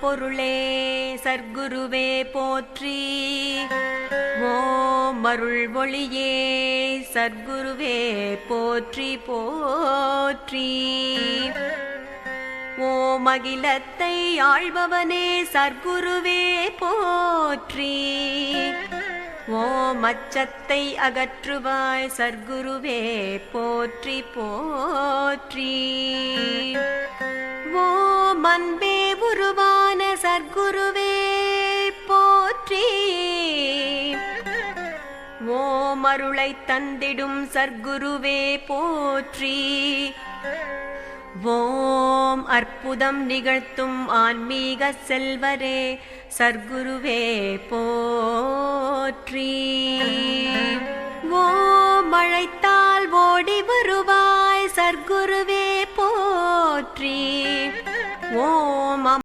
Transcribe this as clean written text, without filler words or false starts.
பரம்பொருளே சர்க்குருவே போற்றி. ஓம் அருள் ஒளியே சர்க்குருவே போற்றி போற்றி. ஓம் அகிலத்தை ஆள்பவனே சர்க்குருவே போற்றி. ஓம் அச்சத்தை அகற்றுவாய் சர்க்குருவே போற்றி போற்றி. ஓம் அன்பே உருவான சர்க்குருவே போற்றி. ஓம் அருளை தந்திடும் சர்க்குருவே போற்றி. ஓம் அற்புதம் நிகழ்த்தும் ஆன்மீக செல்வரே சர்க்குருவே போற்றி. ஓம் அழைத்தால் ஓடி வருவாய் சர்க்குருவே போற்றி. ஓம்